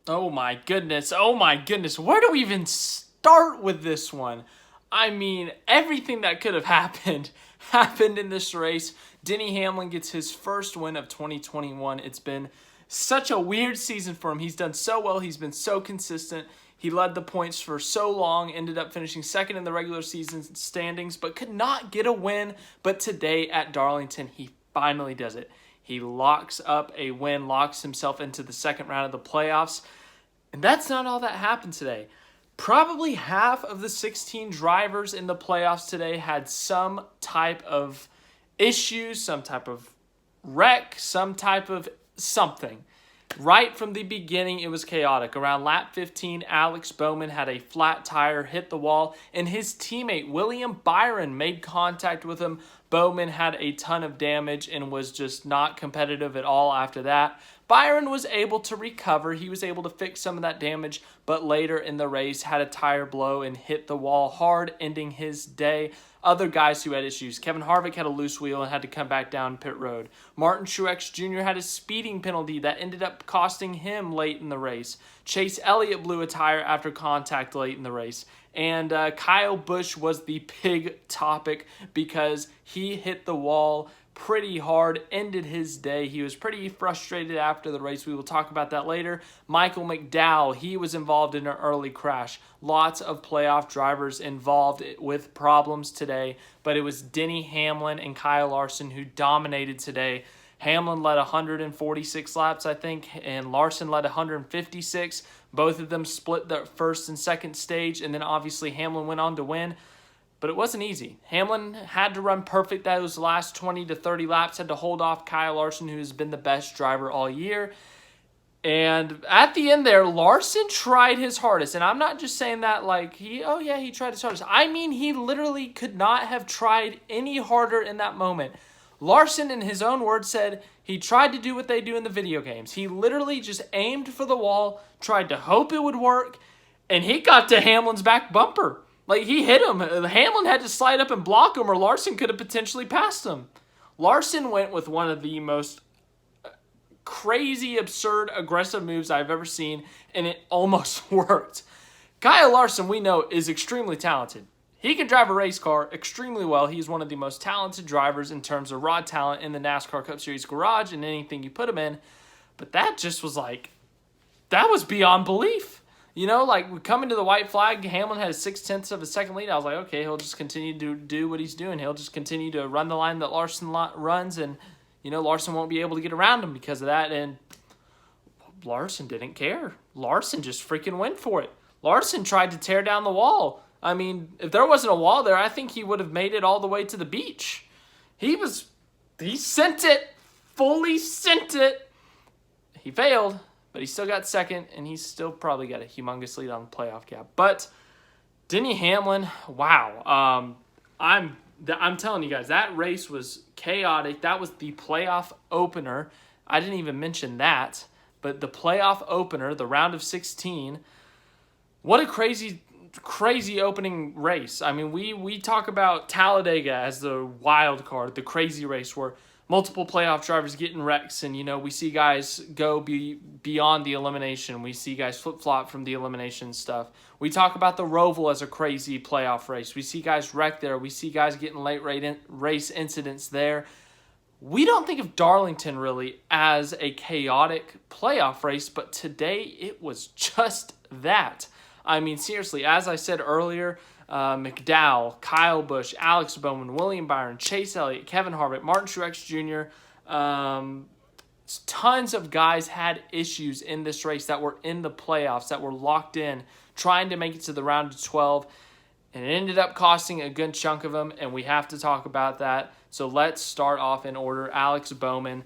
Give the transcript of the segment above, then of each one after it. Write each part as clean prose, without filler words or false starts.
Oh my goodness. Oh my goodness. Where do we even start with this one? I mean, everything that could have happened happened in this race. Denny Hamlin gets his first win of 2021. It's been such a weird season for him. He's done so well. He's been so consistent. He led the points for so long, ended up finishing second in the regular season standings, but could not get a win. But today at Darlington, he finally does it. He locks up a win, locks himself into the second round of the playoffs. And that's not all that happened today. Probably half of the 16 drivers in the playoffs today had some type of issues, some type of wreck, some type of something. Right from the beginning, it was chaotic. Around lap 15, Alex Bowman had a flat tire, hit the wall, and his teammate, William Byron, made contact with him. Bowman had a ton of damage and was just not competitive at all after that. Byron was able to recover. He was able to fix some of that damage, but later in the race had a tire blow and hit the wall hard, ending his day. Other guys who had issues. Kevin Harvick had a loose wheel and had to come back down pit road. Martin Truex Jr. had a speeding penalty that ended up costing him late in the race. Chase Elliott blew a tire after contact late in the race. And Kyle Busch was the big topic because he hit the wall pretty hard, ended his day. He was pretty frustrated after the race. We will talk about that later. Michael Mcdowell, he was involved in an early crash. Lots of playoff drivers involved with problems today, but it was Denny Hamlin and Kyle Larson who dominated today. Hamlin led 146 laps, I think, and Larson led 156. Both of them split the first and second stage, and then obviously Hamlin went on to win. But it wasn't easy. Hamlin had to run perfect those last 20 to 30 laps, had to hold off Kyle Larson, who has been the best driver all year. And at the end there, Larson tried his hardest. And I'm not just saying that like, he tried his hardest. I mean, he literally could not have tried any harder in that moment. Larson, in his own words, said he tried to do what they do in the video games. He literally just aimed for the wall, tried to hope it would work, and he got to Hamlin's back bumper. Like, he hit him. Hamlin had to slide up and block him, or Larson could have potentially passed him. Larson went with one of the most crazy, absurd, aggressive moves I've ever seen, and it almost worked. Kyle Larson, we know, is extremely talented. He can drive a race car extremely well. He's one of the most talented drivers in terms of raw talent in the NASCAR Cup Series garage and anything you put him in. But that just was like, that was beyond belief. You know, like, coming to the white flag, Hamlin had a 0.6 of a second lead. I was like, okay, he'll just continue to do what he's doing. He'll just continue to run the line that Larson runs, and, you know, Larson won't be able to get around him because of that. And Larson didn't care. Larson just freaking went for it. Larson tried to tear down the wall. I mean, if there wasn't a wall there, I think he would have made it all the way to the beach. He sent it, fully sent it. He failed. But he still got second, and he's still probably got a humongous lead on the playoff gap. But Denny Hamlin, wow. I'm telling you guys, that race was chaotic. That was the playoff opener. I didn't even mention that. But the playoff opener, the round of 16, what a crazy opening race. I mean, we talk about Talladega as the wild card, the crazy race where multiple playoff drivers getting wrecks, and, you know, we see guys go beyond the elimination. We see guys flip-flop from the elimination stuff. We talk about the Roval as a crazy playoff race. We see guys wreck there. We see guys getting late race incidents there. We don't think of Darlington really as a chaotic playoff race, but today it was just that. I mean, seriously, as I said earlier, Mcdowell, Kyle Busch, Alex Bowman, William Byron, Chase Elliott, Kevin Harvick, Martin Truex Jr., tons of guys had issues in this race that were in the playoffs, that were locked in, trying to make it to the round of 12, and it ended up costing a good chunk of them, and we have to talk about that. So let's start off in order. Alex Bowman.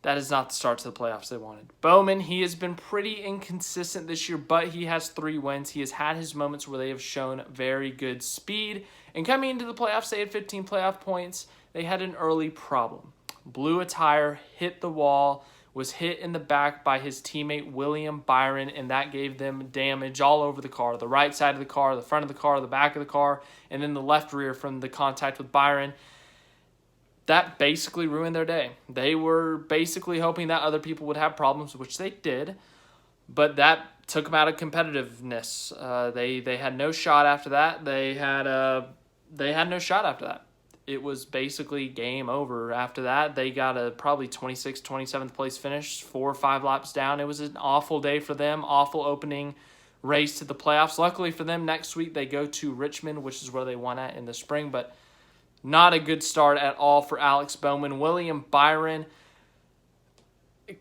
That is not the start to the playoffs they wanted. Bowman, he has been pretty inconsistent this year, but he has 3 wins. He has had his moments where they have shown very good speed. And coming into the playoffs, they had 15 playoff points. They had an early problem. Blew a tire, hit the wall, was hit in the back by his teammate William Byron, and that gave them damage all over the car. The right side of the car, the front of the car, the back of the car, and then the left rear from the contact with Byron. That basically ruined their day. They were basically hoping that other people would have problems, which they did. but that took them out of competitiveness. They had no shot after that. They had no shot after that. It was basically game over after that. They got a probably 26th, 27th place finish, 4 or 5 laps down. It was an awful day for them, awful opening race to the playoffs. Luckily for them, next week they go to Richmond, which is where they won at in the spring, but not a good start at all for Alex Bowman. William Byron,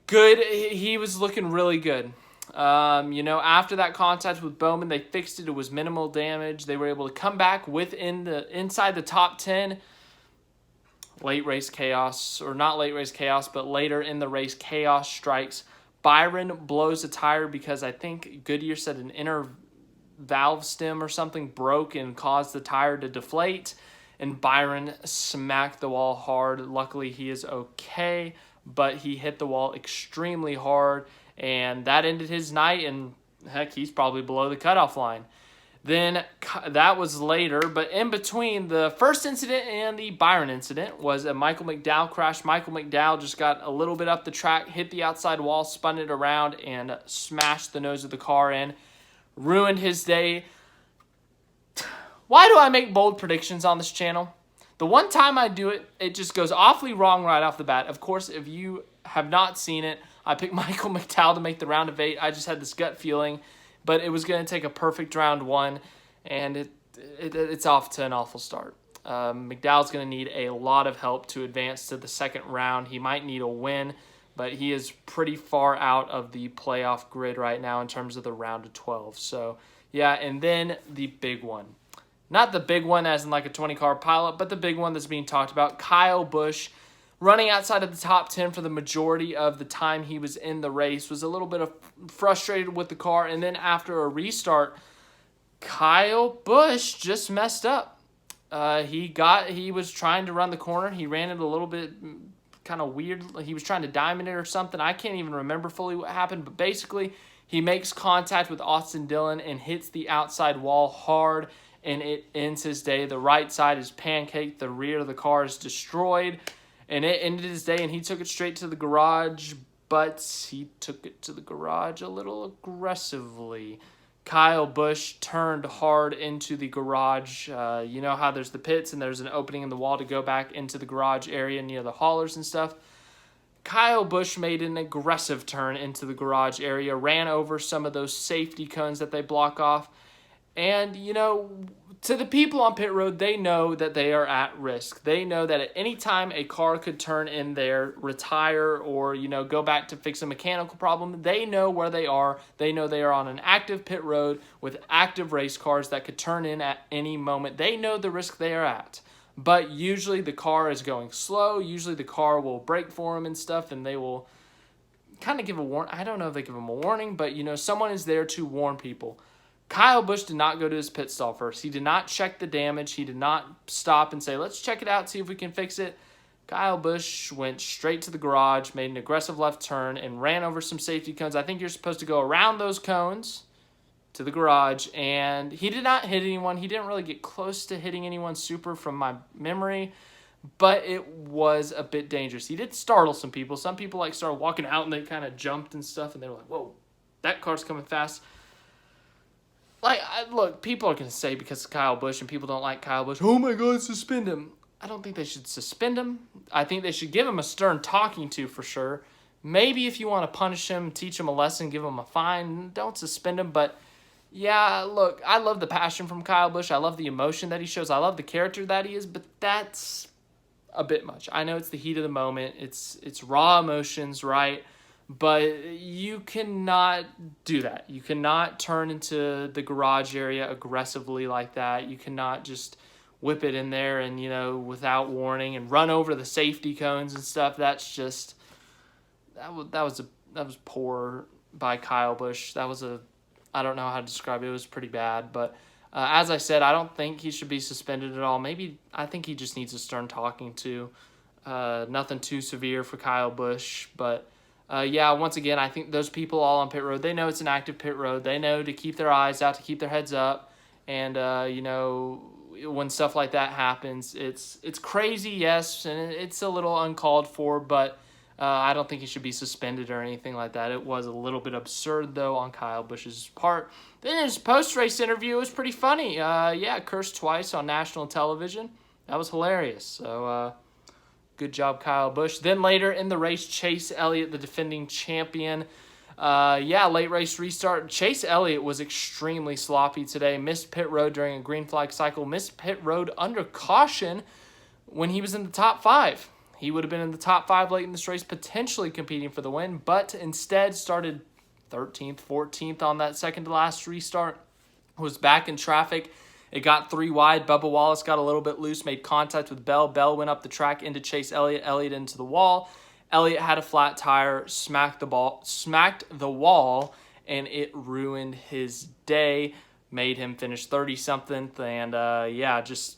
good. He was looking really good. After that contact with Bowman, they fixed it. It was minimal damage. They were able to come back inside the top 10. Late race chaos, or not late race chaos, but later in the race, chaos strikes. Byron blows a tire because I think Goodyear said an inner valve stem or something broke and caused the tire to deflate, and Byron smacked the wall hard. Luckily, he is okay, but he hit the wall extremely hard, and that ended his night, and heck, he's probably below the cutoff line. Then that was later, but in between the first incident and the Byron incident was a Michael Mcdowell crash. Michael Mcdowell just got a little bit up the track, hit the outside wall, spun it around, and smashed the nose of the car in. Ruined his day. Why do I make bold predictions on this channel? The one time I do it, it just goes awfully wrong right off the bat. Of course, if you have not seen it, I picked Michael Mcdowell to make the round of 8. I just had this gut feeling. But it was going to take a perfect round 1, and it's off to an awful start. McDowell's going to need a lot of help to advance to the second round. He might need a win, but he is pretty far out of the playoff grid right now in terms of the round of 12. So, yeah, and then the big one. Not the big one as in like a 20-car pilot, but the big one that's being talked about. Kyle Busch, running outside of the top 10 for the majority of the time he was in the race, was a little bit frustrated with the car, and then after a restart, Kyle Busch just messed up. He was trying to run the corner. He ran it a little bit kind of weird. He was trying to diamond it or something. I can't even remember fully what happened, but basically he makes contact with Austin Dillon and hits the outside wall hard, and it ends his day. The right side is pancaked. The rear of the car is destroyed. And it ended his day, and he took it straight to the garage, but he took it to the garage a little aggressively. Kyle Busch turned hard into the garage. You know how there's the pits, and there's an opening in the wall to go back into the garage area near the haulers and stuff. Kyle Busch made an aggressive turn into the garage area, ran over some of those safety cones that they block off. And, to the people on pit road, they know that they are at risk. They know that at any time a car could turn in there, retire, or, go back to fix a mechanical problem. They know where they are. They know they are on an active pit road with active race cars that could turn in at any moment. They know the risk they are at. But usually the car is going slow. Usually the car will brake for them and stuff, and they will kind of give a warning. I don't know if they give them a warning, but, someone is there to warn people. Kyle Busch did not go to his pit stall first. He did not check the damage. He did not stop and say, let's check it out, see if we can fix it. Kyle Busch went straight to the garage, made an aggressive left turn, and ran over some safety cones. I think you're supposed to go around those cones to the garage, and he did not hit anyone. He didn't really get close to hitting anyone super from my memory, but it was a bit dangerous. He did startle some people. Some people started walking out, and they kind of jumped and stuff, and they were like, whoa, that car's coming fast. Look, people are going to say because of Kyle Busch and people don't like Kyle Busch, oh my God, suspend him. I don't think they should suspend him. I think they should give him a stern talking to for sure. Maybe if you want to punish him, teach him a lesson, give him a fine, don't suspend him. But yeah, look, I love the passion from Kyle Busch. I love the emotion that he shows. I love the character that he is, but that's a bit much. I know it's the heat of the moment. It's raw emotions, right? But you cannot do that. You cannot turn into the garage area aggressively like that. You cannot just whip it in there and, without warning and run over the safety cones and stuff. That's just that was poor by Kyle Busch. I don't know how to describe it. It was pretty bad. But as I said, I don't think he should be suspended at all. I think he just needs a stern talking to. Nothing too severe for Kyle Busch, but. Once again, I think those people all on pit road, they know it's an active pit road. They know to keep their eyes out, to keep their heads up. And, when stuff like that happens, it's crazy, yes, and it's a little uncalled for. But, I don't think he should be suspended or anything like that. It was a little bit absurd, though, on Kyle Busch's part. Then his post-race interview was pretty funny. Yeah, cursed twice on national television. That was hilarious. So, good job, Kyle Busch. Then later in the race, Chase Elliott, the defending champion. Late race restart. Chase Elliott was extremely sloppy today. Missed pit road during a green flag cycle. Missed pit road under caution when he was in the top 5. He would have been in the top 5 late in this race, potentially competing for the win, but instead started 13th, 14th on that second-to-last restart. Was back in traffic. It got 3 wide. Bubba Wallace got a little bit loose, made contact with Bell. Bell went up the track into Chase Elliott. Elliott into the wall. Elliott had a flat tire, smacked the wall, and it ruined his day. Made him finish 30-something, and just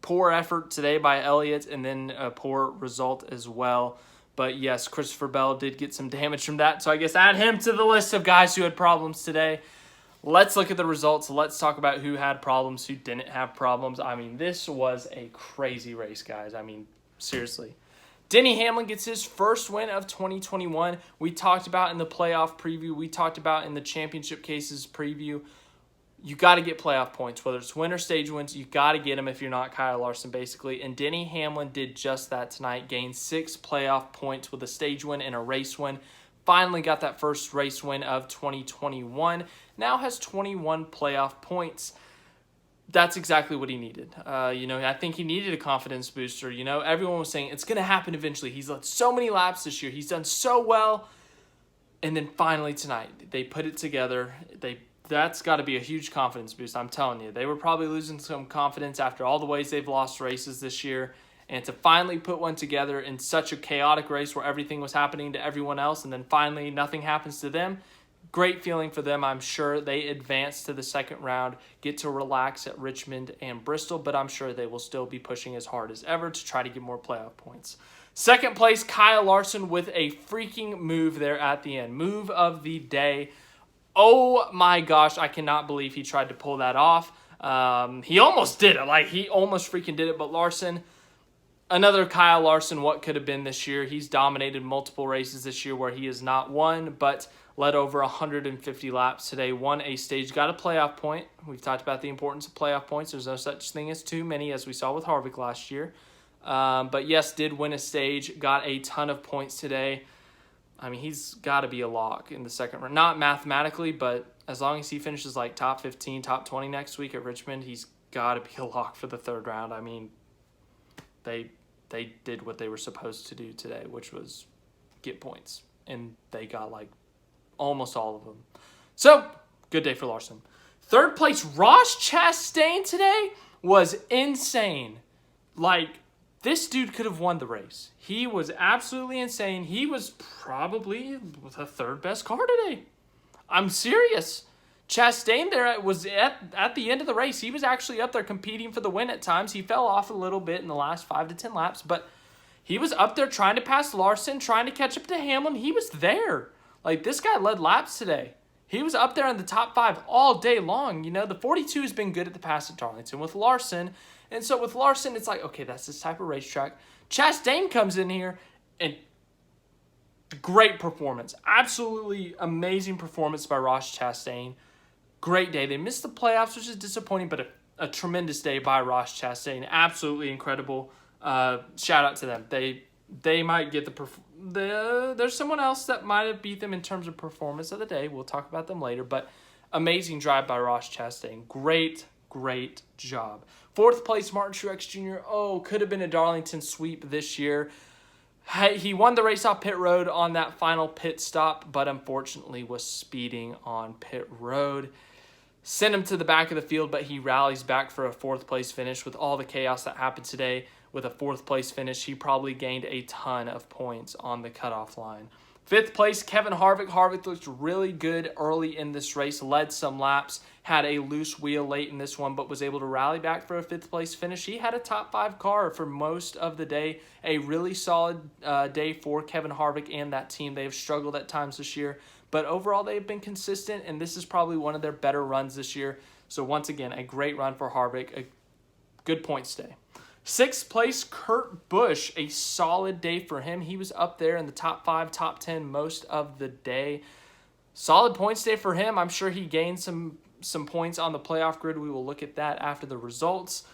poor effort today by Elliott, and then a poor result as well. But yes, Christopher Bell did get some damage from that, so I guess add him to the list of guys who had problems today. Let's look at the results. Let's talk about who had problems, who didn't have problems. I mean, this was a crazy race, guys. I mean, seriously. Denny Hamlin gets his first win of 2021. We talked about in the playoff preview. We talked about in the championship cases preview. You got to get playoff points, whether it's win or stage wins. You got to get them if you're not Kyle Larson, basically. And Denny Hamlin did just that tonight. Gained 6 playoff points with a stage win and a race win. Finally got that first race win of 2021. Now has 21 playoff points. That's exactly what he needed. I think he needed a confidence booster. Everyone was saying it's going to happen eventually. He's led so many laps this year. He's done so well. And then finally tonight, they put it together. That's got to be a huge confidence boost, I'm telling you. They were probably losing some confidence after all the ways they've lost races this year. And to finally put one together in such a chaotic race where everything was happening to everyone else and then finally nothing happens to them, great feeling for them. I'm sure they advance to the second round, get to relax at Richmond and Bristol, but I'm sure they will still be pushing as hard as ever to try to get more playoff points. Second place, Kyle Larson with a freaking move there at the end. Move of the day. Oh my gosh, I cannot believe he tried to pull that off. He almost did it. He almost freaking did it, but Larson, another Kyle Larson, what could have been this year. He's dominated multiple races this year where he has not won, but led over 150 laps today, won a stage, got a playoff point. We've talked about the importance of playoff points. There's no such thing as too many, as we saw with Harvick last year. But yes, did win a stage, got a ton of points today. I mean, he's got to be a lock in the second round. Not mathematically, but as long as he finishes top 15, top 20 next week at Richmond, he's got to be a lock for the third round. I mean, they did what they were supposed to do today, which was get points. And they got almost all of them. So, good day for Larson. Third place, Ross Chastain today was insane. This dude could have won the race. He was absolutely insane. He was probably the third best car today. I'm serious. Chastain there was at the end of the race. He was actually up there competing for the win at times. He fell off a little bit in the last 5 to 10 laps, but he was up there trying to pass Larson, trying to catch up to Hamlin. He was there. This guy led laps today. He was up there in the top 5 all day long. The 42 has been good at the pass at Darlington with Larson. And so with Larson, it's okay, that's this type of racetrack. Chastain comes in here and great performance. Absolutely amazing performance by Ross Chastain. Great day. They missed the playoffs, which is disappointing, but a tremendous day by Ross Chastain. Absolutely incredible. Shout out to them. They might get there's someone else that might have beat them in terms of performance of the day. We'll talk about them later, but amazing drive by Ross Chastain. Great job. Fourth place, Martin Truex Jr. Could have been a Darlington sweep this year. He won the race off pit road on that final pit stop, but unfortunately was speeding on pit road. Sent him to the back of the field, but he rallies back for a fourth place finish. With all the chaos that happened today, with a fourth place finish, he probably gained a ton of points on the cutoff line. Fifth place, Kevin Harvick. Harvick looked really good early in this race, led some laps, had a loose wheel late in this one, but was able to rally back for a fifth place finish. He had a top 5 car for most of the day. A really solid day for Kevin Harvick and that team. They have struggled at times this year, but overall they've been consistent, and this is probably one of their better runs this year. So once again, a great run for Harvick, a good points day. 6th place, Kurt Busch, a solid day for him. He was up there in the top 5, top 10 most of the day. Solid points day for him. I'm sure he gained some points on the playoff grid. We will look at that after the results.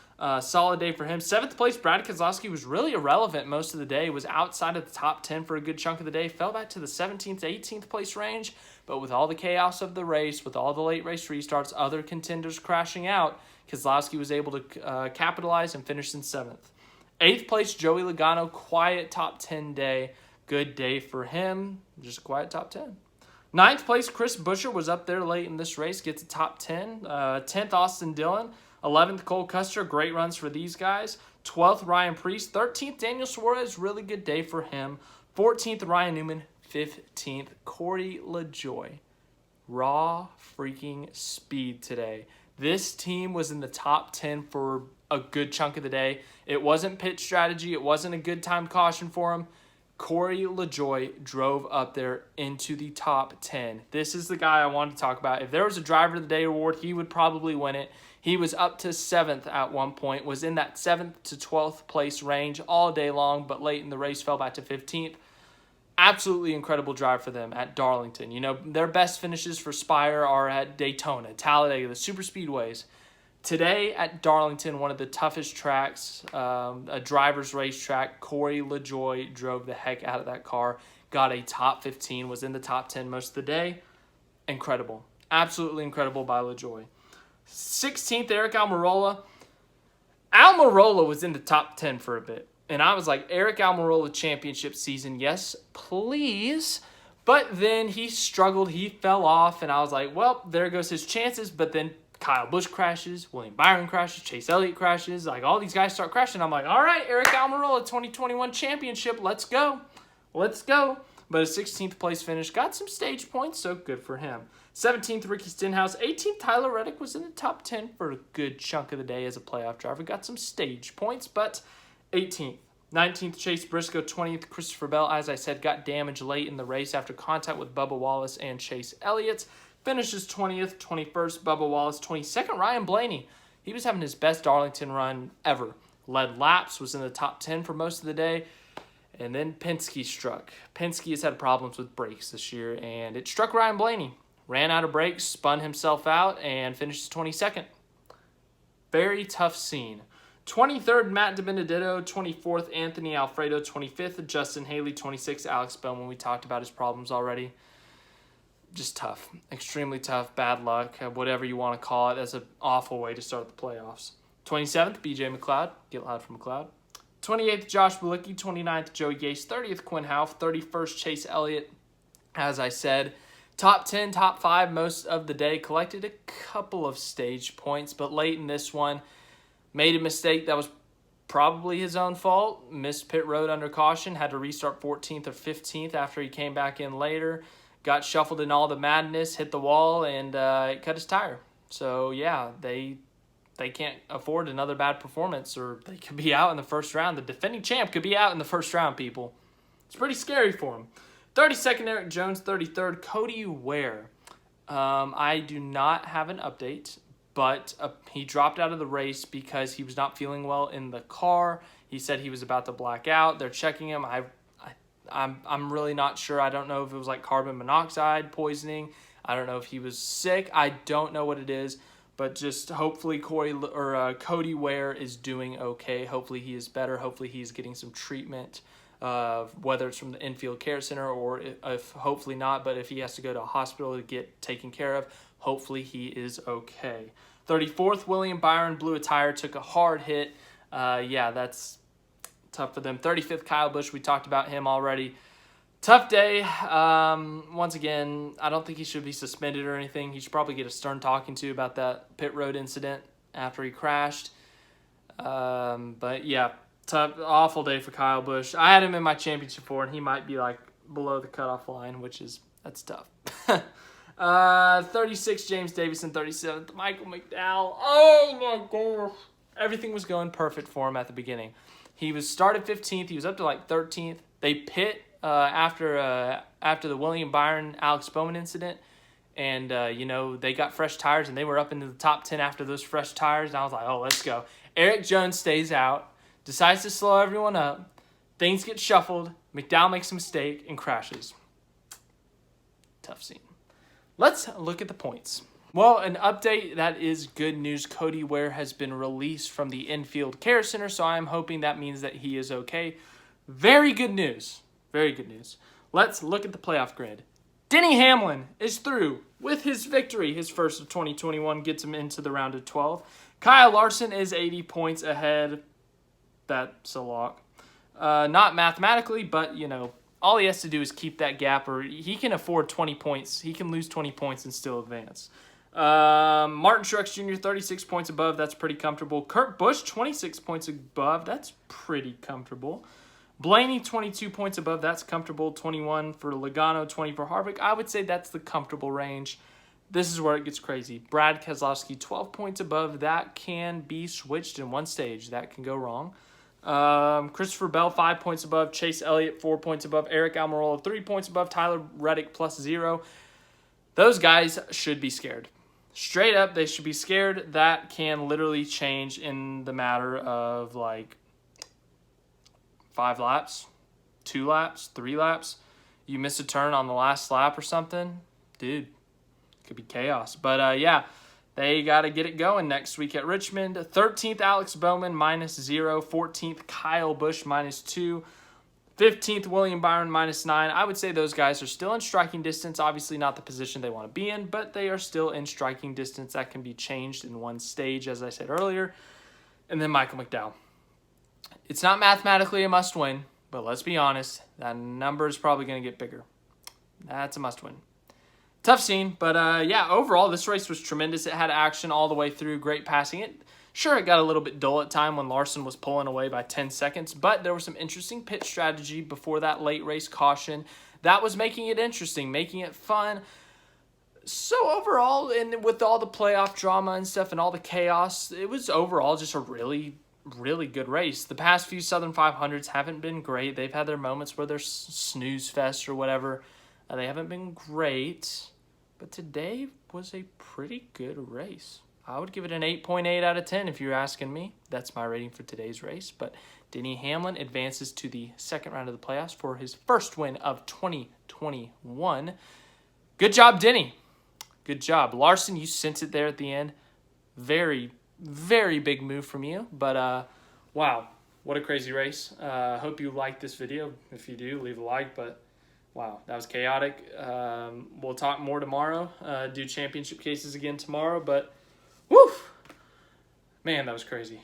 Solid day for him. 7th place, Brad Keselowski was really irrelevant most of the day. Was outside of the top 10 for a good chunk of the day. Fell back to the 17th to 18th place range. But with all the chaos of the race, with all the late race restarts, other contenders crashing out, Keselowski was able to capitalize and finish in 7th. 8th place, Joey Logano, quiet top 10 day. Good day for him. Just a quiet top 10. 9th place, Chris Buescher was up there late in this race, gets a top 10. 10th, Austin Dillon. 11th, Cole Custer. Great runs for these guys. 12th, Ryan Preece. 13th, Daniel Suarez. Really good day for him. 14th, Ryan Newman. 15th, Corey LaJoie. Raw freaking speed today. This team was in the top 10 for a good chunk of the day. It wasn't pit strategy. It wasn't a good timed caution for him. Corey LaJoie drove up there into the top 10. This is the guy I wanted to talk about. If there was a Driver of the Day award, he would probably win it. He was up to 7th at one point, was in that 7th to 12th place range all day long, but late in the race fell back to 15th. Absolutely incredible drive for them at Darlington. You know, their best finishes for Spire are at Daytona, Talladega, the super speedways. Today at Darlington, one of the toughest tracks, a driver's racetrack, Corey LaJoie drove the heck out of that car, got a top 15, was in the top 10 most of the day. Incredible. Absolutely incredible by LaJoie. 16th, Eric Almirola. Almirola was in the top 10 for a bit. And I was like, Eric Almirola championship season, yes, please. But then he struggled. He fell off. And I was like, well, there goes his chances. But then Kyle Busch crashes. William Byron crashes. Chase Elliott crashes. Like, all these guys start crashing. I'm like, all right, Eric Almirola 2021 championship. Let's go. Let's go. But a 16th place finish. Got some stage points, so good for him. 17th, Ricky Stenhouse. 18th, Tyler Reddick was in the top 10 for a good chunk of the day as a playoff driver. Got some stage points, but 18th. 19th, Chase Briscoe. 20th, Christopher Bell, as I said, got damaged late in the race after contact with Bubba Wallace and Chase Elliott. Finishes 20th. 21st, Bubba Wallace. 22nd, Ryan Blaney. He was having his best Darlington run ever. Led laps, was in the top 10 for most of the day. And then Penske struck. Penske has had problems with brakes this year, and it struck Ryan Blaney. Ran out of brakes, spun himself out, and finished 22nd. Very tough scene. 23rd, Matt DiBenedetto. 24th, Anthony Alfredo. 25th, Justin Haley. 26th, Alex Bowman. We talked about his problems already. Just tough. Extremely tough. Bad luck. Whatever you want to call it. That's an awful way to start the playoffs. 27th, BJ McLeod. Get loud from McLeod. 28th, Josh Bilicki. 29th, Joey Gase. 30th, Quinn Houff. 31st, Chase Elliott. As I said, top 10, top 5 most of the day. Collected a couple of stage points, but late in this one, made a mistake that was probably his own fault. Missed pit road under caution. Had to restart 14th or 15th after he came back in later. Got shuffled in all the madness, hit the wall, and it cut his tire. So, yeah, they can't afford another bad performance, or they could be out in the first round. The defending champ could be out in the first round, people. It's pretty scary for him. 32nd, Eric Jones. 33rd, Cody Ware. I do not have an update, but he dropped out of the race because he was not feeling well in the car. He said he was about to black out. They're checking him. I'm really not sure. I don't know if it was like carbon monoxide poisoning. I don't know if he was sick. I don't know what it is, but just hopefully Cody Ware is doing okay. Hopefully he is better. Hopefully he's getting some treatment. Whether it's from the infield care center or if hopefully not, but if he has to go to a hospital to get taken care of, hopefully he is okay. 34th, William Byron blew a tire, took a hard hit. Yeah, that's tough for them. 35th, Kyle Busch. We talked about him already. Tough day. Once again, I don't think he should be suspended or anything. He should probably get a stern talking to about that pit road incident after he crashed. But yeah, tough, awful day for Kyle Busch. I had him in my championship four, and he might be like below the cutoff line, that's tough. 36th, James Davison. 37th, Michael McDowell. Oh my gosh. Everything was going perfect for him at the beginning. He was started 15th. He was up to like 13th. They pit after the William Byron, Alex Bowman incident. And, they got fresh tires, and they were up into the top 10 after those fresh tires. And I was like, oh, let's go. Eric Jones stays out. decides to slow everyone up. Things get shuffled. McDowell makes a mistake and crashes. Tough scene. Let's look at the points. Well, an update that is good news. Cody Ware has been released from the infield care center, so I'm hoping that means that he is okay. Very good news. Very good news. Let's look at the playoff grid. Denny Hamlin is through with his victory. His first of 2021 gets him into the round of 12. Kyle Larson is 80 points ahead. That's a lock. Not mathematically, but, you know, all he has to do is keep that gap, or he can afford 20 points. He can lose 20 points and still advance. Martin Truex Jr., 36 points above. That's pretty comfortable. Kurt Busch, 26 points above. That's pretty comfortable. Blaney, 22 points above. That's comfortable. 21 for Logano, 20 for Harvick. I would say that's the comfortable range. This is where it gets crazy. Brad Keselowski, 12 points above. That can be switched in one stage. That can go wrong. Christopher Bell, 5 points above. Chase Elliott, 4 points above. Eric Almirola, 3 points above. Tyler Reddick, +0. Those guys should be scared. Straight up, they should be scared. That can literally change in the matter of, like, 5 laps, 2 laps, 3 laps. You miss a turn on the last lap or something, dude, could be chaos. But, yeah, they got to get it going next week at Richmond. 13th, Alex Bowman, -0. 14th, Kyle Busch, -2. 15th, William Byron, -9. I would say those guys are still in striking distance. Obviously not the position they want to be in, but they are still in striking distance. That can be changed in one stage, as I said earlier. And then Michael McDowell. It's not mathematically a must-win, but let's be honest, that number is probably going to get bigger. That's a must-win. Tough scene, but yeah, overall, this race was tremendous. It had action all the way through, great passing. It got a little bit dull at time when Larson was pulling away by 10 seconds, but there was some interesting pit strategy before that late race caution. That was making it interesting, making it fun. So overall, and with all the playoff drama and stuff and all the chaos, it was overall just a really good race. The past few Southern 500s haven't been great. They've had their moments where they're snooze fest or whatever. They haven't been great, but today was a pretty good race. I would give it an 8.8 out of 10 if you're asking me. That's my rating for today's race. But Denny Hamlin advances to the second round of the playoffs for his first win of 2021. Good job, Denny. Good job. Larson, you sent it there at the end. Very, very big move from you. But, wow, what a crazy race. Hope you liked this video. If you do, leave a like. But, wow, that was chaotic. We'll talk more tomorrow. Do championship cases again tomorrow. But, woo! Man, that was crazy.